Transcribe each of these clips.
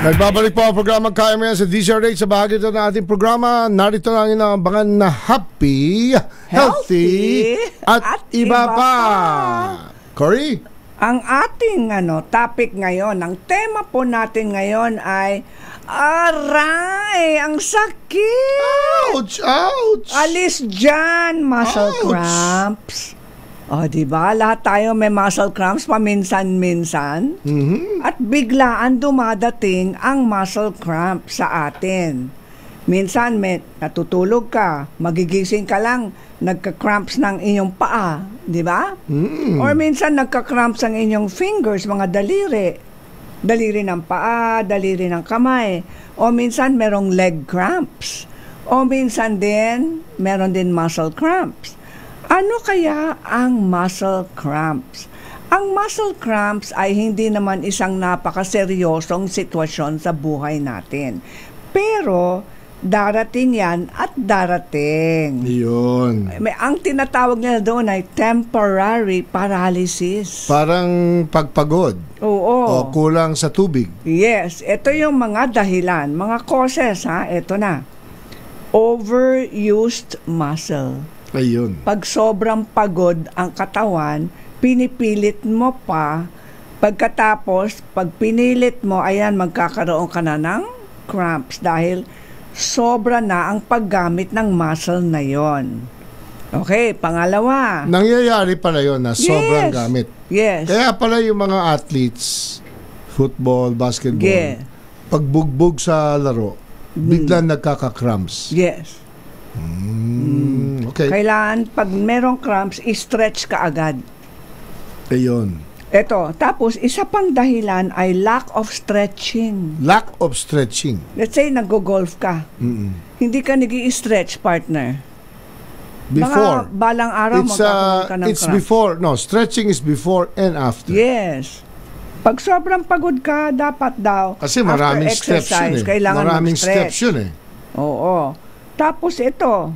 Nagbabalik po ang programa Kaya Mo Yan sa DZRH. Sa bahagi ito ng ating programa, narito na ang inaabangan na happy, healthy, at iba pa. Cory? Ang ating topic ngayon, ang tema po natin ngayon ay aray, ang sakit. Ouch, ouch. Alis dyan, muscle cramps. O, diba? Lahat tayo may muscle cramps paminsan-minsan. At biglaan dumadating ang muscle cramp sa atin. Minsan, natutulog ka, magigising ka lang, nagka-cramps ng inyong paa, di ba? Or minsan, nagka-cramps ang inyong fingers, mga daliri. Daliri ng paa, daliri ng kamay. O minsan, merong leg cramps. O minsan din, meron din muscle cramps. Ano kaya ang muscle cramps? Ang muscle cramps ay hindi naman isang napakaseryosong sitwasyon sa buhay natin. Pero, darating yan at darating. Yun. Ang tinatawag nila doon ay temporary paralysis. Parang pagpagod. Oo. O kulang sa tubig. Yes. Ito yung mga dahilan, mga causes, ha? Ito na. Overused muscle. Ayun. Pag sobrang pagod ang katawan, pinipilit mo pa. Pagkatapos, pag pinilit mo, ayan, magkakaroon ka na ng cramps dahil sobra na ang paggamit ng muscle na yon. Okay, pangalawa. Nangyayari pala yun na sobrang gamit. Yes. Kaya pala yung mga athletes, football, basketball, pagbugbog sa laro, biglang nagkaka-cramps. Yes. Okay. Kailangan, pag merong cramps, i-stretch ka agad. Ayun. Ito, tapos isa pang dahilan ay lack of stretching. Lack of stretching. Let's say, nag-golf ka. Hindi ka nag-i-stretch, partner. Before. Baka balang araw magkakaroon ka ng it's cramps. before. No, stretching is before and after. Yes. Pag sobrang pagod ka, dapat daw, kasi maraming steps yun eh. Kailangan maraming mag-stretch. steps yun eh. Oo. Tapos ito,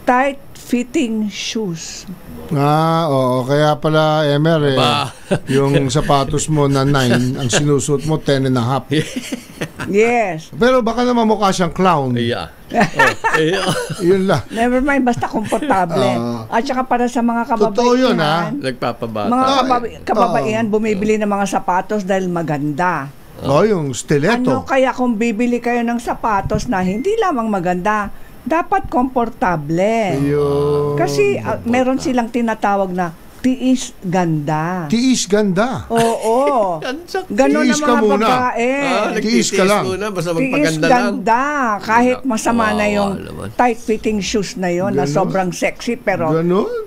tight-fitting shoes. Oo. Kaya pala, Emer, yung sapatos mo na 9, ang sinusuot mo 10 and a half. Yes. Pero baka naman mukha siyang clown. Yeah. Yun lang. Never mind, basta komportable. At saka para sa mga kababaihan. Totoo yun, ha? Nagpapabata. Mga kababaihan, bumibili ng mga sapatos dahil maganda. Yung stiletto. Ano kaya kung bibili kayo ng sapatos na hindi lamang maganda, dapat komportable. Kasi meron silang tinatawag na tiis ganda. Tiis ganda. Oo. Ganon ang mga babae. Tiis ka lang. Basta Tiis ganda. Kahit masama na yung tight-fitting shoes na yon na sobrang sexy, pero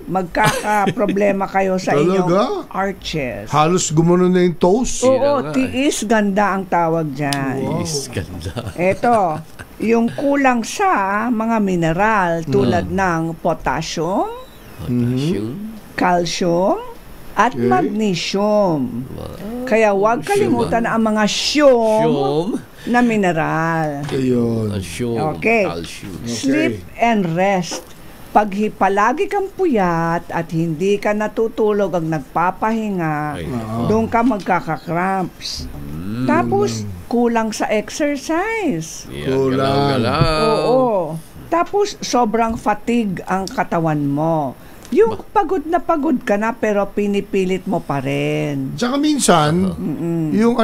magkaka-problema kayo sa inyong arches. Halos gumuno na yung toes. Oo, tiis ganda ang tawag dyan. Tiis ganda. Ito, yung kulang sa mga mineral tulad ng potassium, calcium, at magnesium. Kaya huwag kalimutan ang mga siyom na mineral. Okay. Sleep and rest. Pag palagi kang puyat at hindi ka natutulog ang nagpapahinga, doon ka magkaka-cramps. Tapos, kulang sa exercise. Kulang. Oo. Tapos, sobrang fatigue ang katawan mo. Yung pagod ka na pero pinipilit mo pa rin. Tsaka minsan, yung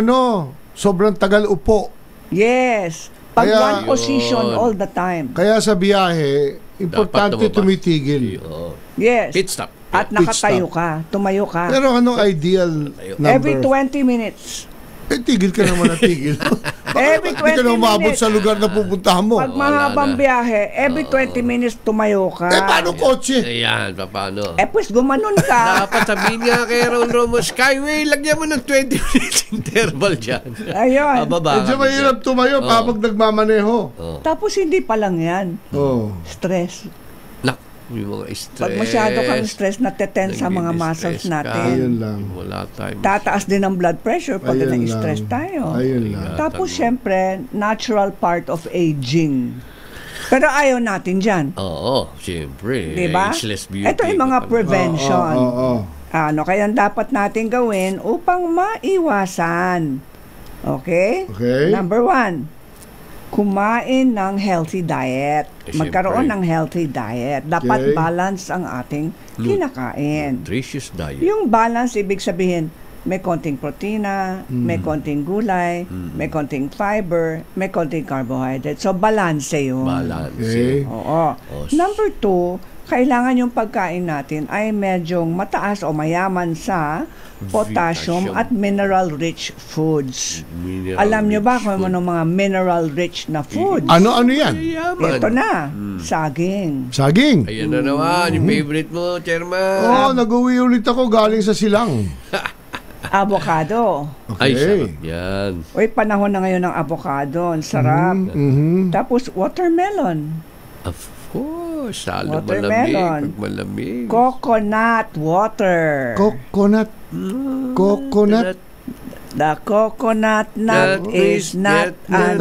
sobrang tagal upo. Yes. Pag one position all the time. Kaya sa biyahe, importante tumitigil. Yes. Pit stop. At nakatayo ka. Tumayo ka. Pero anong ideal number? Every 20 minutes. Tigil ka naman na tigil. Every 20 minutes. Hindi ka na umabot sa lugar na pupuntahan mo. Pag mahabang biyahe, every 20 minutes tumayo ka. Paano kotse? Ayan, paano? Pues gumanon ka. Dapat sabihin nga kay Ron Romo, Skyway, lagyan mo ng 20 minutes interval dyan. Ayun. Medyo mahirap tumayo kapag nagmamaneho. Tapos hindi pa lang yan. Stress. Yung mga stress. Pag masyado kang stress, natetense sa mga muscles natin. Ayun lang. Wala time. Tataas din ang blood pressure pag na-stress tayo. Ayun lang. Tapos, syempre, natural part of aging. Pero ayaw natin dyan. Oo, syempre. Diba? Ageless beauty. Ito yung mga prevention. Oo. Kaya dapat natin gawin upang maiwasan Okay? Okay. Number 1, kumain ng healthy diet. Magkaroon ng healthy diet. Dapat balance ang ating kinakain. Nutritious diet. Yung balance, ibig sabihin, may konting protina, may konting gulay, may konting fiber, may konting carbohydrate. So, balance yun. Balance. Okay. Oo. Number 2, kailangan yung pagkain natin ay medyong mataas o mayaman sa potassium at mineral-rich foods. Alam nyo ba kung ano mga mineral-rich na foods? Ano yan? Ito na, saging. Saging. Ayan na naman, yung favorite mo, Chairman. Oo, nag-uwi ulit ako galing sa silang. Avocado. Ay, Okay. sarap yan. Uy, panahon na ngayon ng avocado. Ang sarap. Tapos, watermelon. Of course, lalo Watermelon. malamig. Pag malamig. Coconut water. Coconut. Coconut. The coconut nut is not yet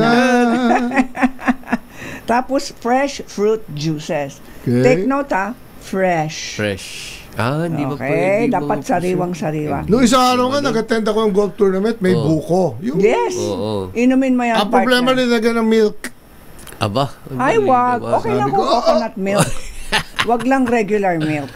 Tapos, fresh fruit juices. Okay. Take note fresh. Fresh. Hindi ba Okay, pwede dapat mo- sariwang-sariwa. Noong isang araw nga, nag-attend ako ng golf tournament, may buko. Yung, Yes. Oo. Inumin mo yan, ang problema partner. nila ng milk. Aba. Ay, wag. Okay lang Sabi kung ko, coconut milk. Wag lang regular milk.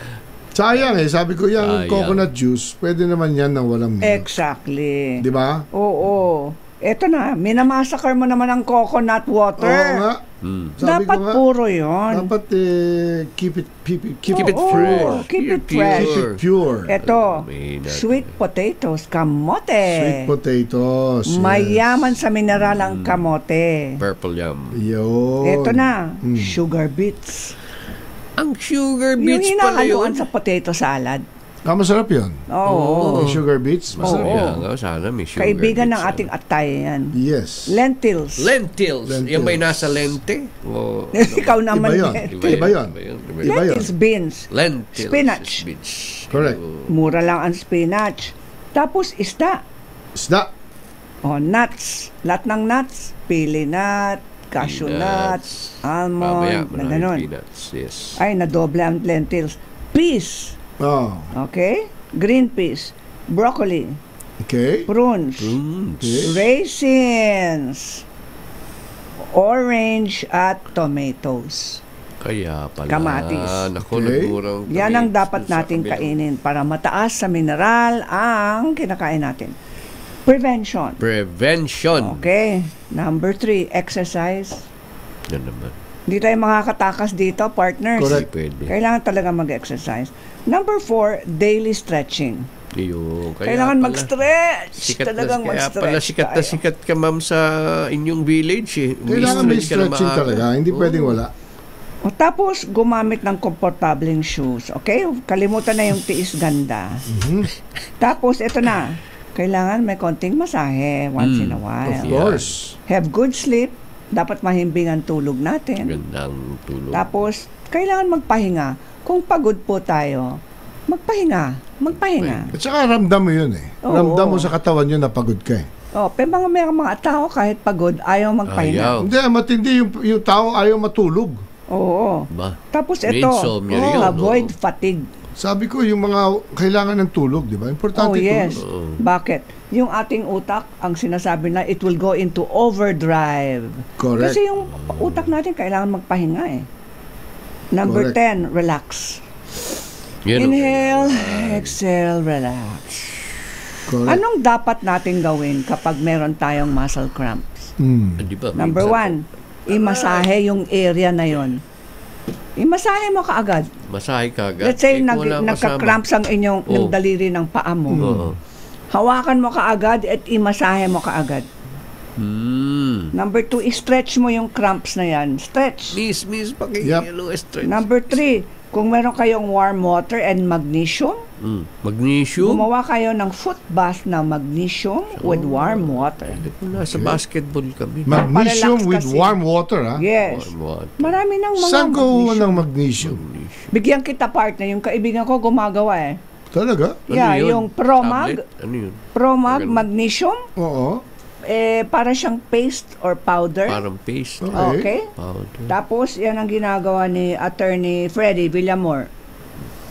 Sayang sabi ko yung Sayang. coconut juice, pwede naman yan ng walang milk. Exactly. Di ba? Oo. Eto na, minamassacre mo naman ang coconut water. Oo nga. Sabi Dapat ko nga, puro yun. dapat keep it Keep it Oo, fresh. keep it Pure. fresh. Keep it pure. Eto, May nat- sweet potatoes, kamote. Sweet potatoes. yes. Mayaman sa mineral ang kamote. Purple yam. Yun. Eto na, sugar beets. Ang sugar Yung beets pala hinahaluan yun. sa potato salad. Masarap yun. Oo. May sugar beets. Masarap. Oo. Yeah, nga, sana may sugar Kaibigan ng beets, ating atay yan. Yes. Lentils. Lentils. Lentils. Yung may nasa lente. O, Ikaw naman. Iba yun. lentils. Iba yun. Iba Iba yun. Lentils, beans. Lentils. Spinach. Beets. Correct. Mura lang ang spinach. Tapos isda. Isda. O, nuts. Lahat ng nuts. Pili nut, cashew nuts, Mamaya, almond, na maraming ganun. peanuts. Yes. Ay, nadoble ang lentils. Peas. Oh. Okay? Green peas. Broccoli. Okay. Prunes. Okay. Raisins. Orange at tomatoes. Kaya pala. Kamatis. Naku, Okay. nagmurang Yan ang kamatis dapat sa nating kabilang. kainin para mataas sa mineral ang kinakain natin. Prevention. Prevention. Okay. Number 3, exercise. Yan naman. Hindi tayo makakatakas dito, partners. Correct. Pwede. Kailangan talaga mag-exercise. Number 4, daily stretching. Iyo, kaya Kailangan pala, mag-stretch. Sikat Talagang kaya mag-stretch pala sikat na tayo. sikat ka, ma'am, sa inyong village eh. Kailangan may Umi-stretch ka na stretching maaga. talaga. Hindi Oo. pwedeng wala. O, tapos, gumamit ng komportableng shoes. Okay? Kalimutan na yung tiis ganda. Tapos, ito na. Kailangan may konting masahe once in a Of while. Yeah. course. Have good sleep. Dapat mahimbing ang tulog natin. Gandang tulog. Tapos, kailangan magpahinga. Kung pagod po tayo, magpahinga. Magpahinga. At saka ramdam mo yun Oo. Ramdam mo sa katawan yun na pagod ka O, pero may mga tao kahit pagod, ayaw magpahinga. Ayaw. Hindi, matindi yung tao ayaw matulog. Oo. Ba? Tapos May ito, insomnia yun, avoid oo. fatigue. Sabi ko, yung mga kailangan ng tulog, di ba? Importante Oh, yes. tulog. Bakit? Yung ating utak, ang sinasabi na, it will go into overdrive. Correct. Kasi yung utak natin, kailangan magpahinga eh. Number Correct. 10, relax. Yan, Inhale, exhale, relax. Correct. Anong dapat natin gawin kapag meron tayong muscle cramps? Di ba? May Number example. 1, imasahe yung area na yon. Imasahe mo kaagad. Masahe ka agad. Let's say Eh, kung wala kasama. nagka-cramps ang inyong Oo. yung daliri ng paa mo. Oo. Hawakan mo kaagad at imasahe mo kaagad. Number 2, i-stretch mo yung cramps na yan. Stretch. Miss, Yep. stretch. Number 3, kung meron kayong warm water and magnesium, Magnesium. gumawa kayo ng foot bath na magnesium with warm water. Nasa basketball kami. Magnesium Parelax with kasi. warm water, ha? Yes. Warm water. Marami ng mga Saan ko magnesium. ng magnesium? Bigyan kita partner, yung kaibigan ko gumagawa eh. Talaga? Yeah, Ano yun? yung Promag. Tablet? Ano yun? Promag Ganun. magnesium, Oo. para siyang paste or powder. Parang paste. Okay? Powder. Tapos, yan ang ginagawa ni Attorney Freddy Villamor.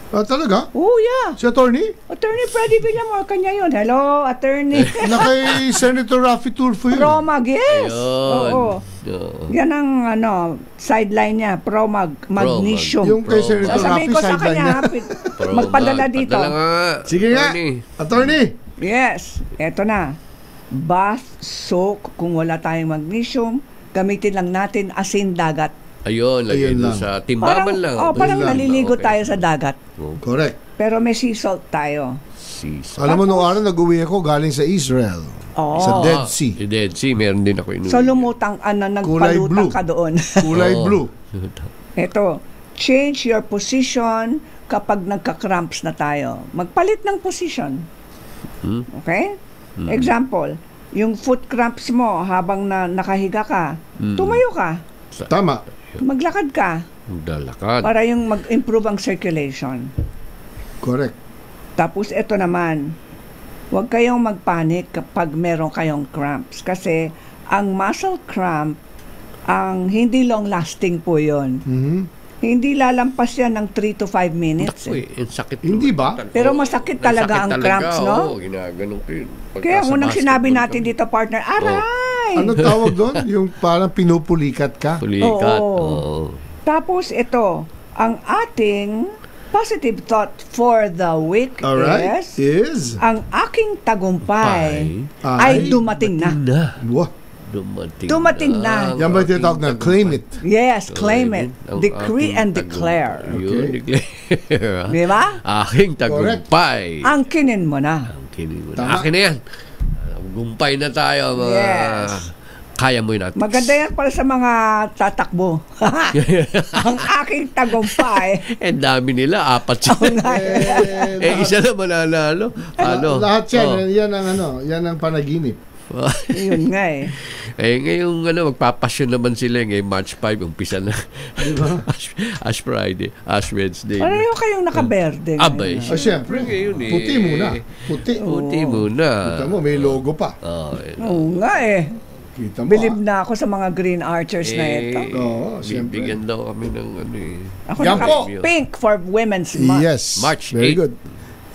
Talaga? Oh, yeah. Si attorney? Attorney Freddy Villamor, kanya yun. Hello, attorney. Na kay Senator Raffy Tulfo yun. Promag, yes. Ayun. Oo. Yan ang sideline niya, magnesium. Yung kay Senator Sasabihin Raffy, ko sa sideline kanya, niya. magpadala dito. Padala nga. Sige nga, attorney. Yes, eto na. Bath, soak, kung wala tayong magnesium, gamitin lang natin asin dagat. Ayun, lagay Ayun doon lang. sa timbaman lang. Parang Ayun lang. naliligo Okay. tayo sa dagat. Correct. Pero may sea salt tayo. Alam mo, nung araw nag-uwi ako galing sa Israel. Oo. Sa Dead Sea. Sa Dead Sea, meron din ako inuwi. So lumutang, nagpalutang blue. ka doon. Kulay blue. Ito, change your position kapag nagka-cramps na tayo. Magpalit ng position. Okay? Example, yung foot cramps mo habang nakahiga ka, tumayo ka, Tama. maglakad ka Dalakad. para yung mag-improve ang circulation. Correct. Tapos ito naman, huwag kayong magpanik kapag meron kayong cramps kasi ang muscle cramp, ang hindi long lasting po yun. Hindi lalampas yan ng 3 to 5 minutes. Naku, ang sakit. Hindi ba? Pero masakit talaga ang cramps, no? Oo, ginaganon ko yun. Kaya Pagka sa unang sinabi basketball natin kami. dito, partner, aray! Ano tawag doon? Yung parang pinupulikat ka? Pulikat. Oo. Oo. Tapos ito, ang ating positive thought for the week Alright. is, ang aking tagumpay Ay, ay dumating na. Wah. Dumating na. Yan ba yung tinatawag na claim it? Yes, claim it. Ang Decree aking and declare. Yun, declare. Di ba? Aking tagumpay. Angkinin mo na. Angkinin mo Tama. na. Akin na yan. Tagumpay na tayo. Mga... Yes. Kaya mo yun natin. Maganda yan para sa mga tatakbo. Ang aking tagumpay. Dami nila. 4 sila. Isa na mananalo. Ano? Lahat yan, yan ang panaginip. Yun nga eh. Ngayong magpapasyon naman sila ngayong March 5, umpisa na. Diba? Ash Friday, Ash Wednesday. Pareho kayong nakaberde. Abay, Ah, syempre. ngayon eh. Puti muna. Puti. Puti muna. Kita mo, may logo pa. Oo nga eh. Kita mo. Believe na ako sa mga green archers na ito. Oo, siyempre. Bibigyan daw kami ng Ako Yan po. naka-pink for Women's Month. Yes. March Very 8. good.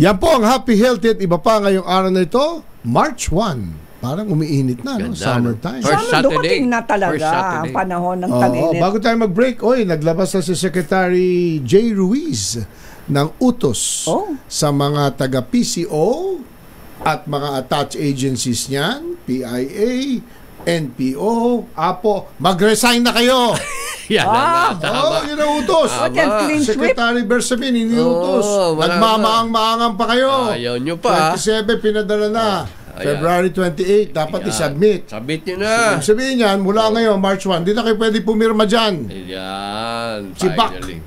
Yan po ang Happy Healthy at iba pa ngayong araw na ito, March 1. Parang umiinit na, no? Ganda, Summertime. no? First Sana Saturday. dumating na First talaga Saturday. ang panahon ng Oo, tag-init. bago tayo mag-break, naglabas na si Secretary Jay Ruiz ng utos sa mga taga-PCO at mga attached agencies niyan, PIA, NPO, APO, mag-resign na kayo! Yan na nga, tama. Yun ang utos. What yan, clean sweep? Secretary Bersamin, iniutos. wala Nagmamaang-maangang pa kayo. Ayaw nyo pa. 27, pinadala na. Ayan. February 28, dapat Ayan. i-submit. Submit nyo na. Ibig sabihin yan, mula ngayon, March 1, di na kayo pwede pumirma dyan. Yan. Si Bak. Finally.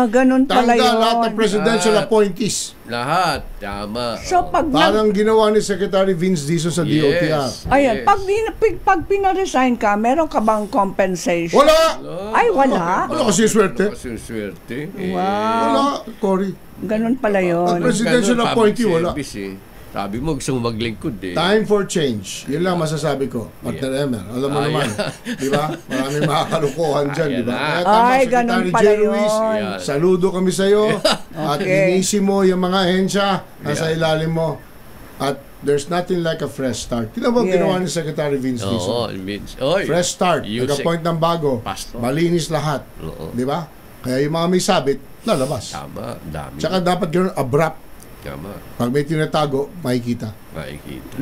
Ganun pala Tanggal yun. lahat ng presidential appointees. Lahat. Tama. So pag Parang ginawa ni Secretary Vince Dizon sa DOTR. Yes. Ayan, pag pinaresign ka, meron ka bang compensation? Wala! Ay, wala. Wala kasi swerte. Kasi swerte. Wala, Cory. Ganun pala yun. Ang presidential Ganun, appointee, public wala. service, eh. Sabi mo, gusto mo maglingkod eh. Time for change. Yun lang masasabi ko. Partner Emer, alam mo naman. Di ba? Maraming makakalukuhan dyan, di ba? Kaya tama, Ay, Secretary ganun pala Jay Ruiz. yun. Yan. Saludo kami sa iyo. At Okay. inisi mo yung mga ahensya na sa ilalim mo. At there's nothing like a fresh start. Tignan mo ang Yeah. ginawa ni Secretary Vince Oo, Dizon. Vince. Oy. Fresh start. Yusek. Nag-appoint ng bago. Pastor. Malinis lahat. Oo. Di ba? Kaya yung mga may sabit, lalabas. Tama, dami. Tsaka dapat gano'n abrupt. Tama, Pag may tinatago, makikita. makikita.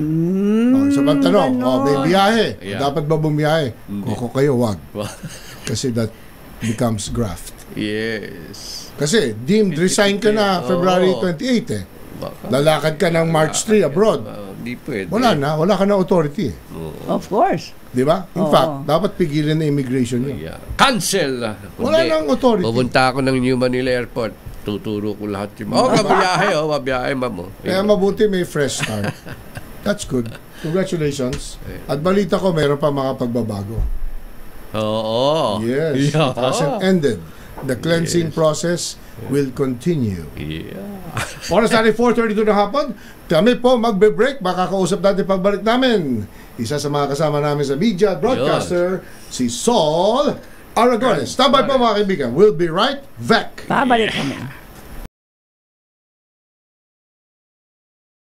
Sa tanong, may biyahe. Yeah. Dapat ba bumiyahe? Hindi. Kung kayo, wag. Kasi that becomes graft. Yes. Kasi deemed resign ka na Oo. February 28 eh. Baka. Lalakad ka ng March 3 abroad. Hindi pwede. Wala ka na authority eh. Of course. Di ba? In Oo. fact, dapat pigilan na immigration nyo. Yeah. Cancel! Wala Kundi, nang authority. Pupunta ako ng New Manila Airport. Tuturo ko lahat yung... mabiyahe, ma'am. Kaya mabuti may fresh start. That's good. Congratulations. At balita ko, meron pa mga pagbabago. Oo. Yes. Yeah. It hasn't ended. The cleansing process will continue. Yeah. Oras natin 4:32 ng hapon. Kami po magbe-break. Makakausap natin pagbalik namin. Isa sa mga kasama namin sa media broadcaster, si Saul Aragones. Standby po mga kaibigan. We'll be right back. Babalik kami.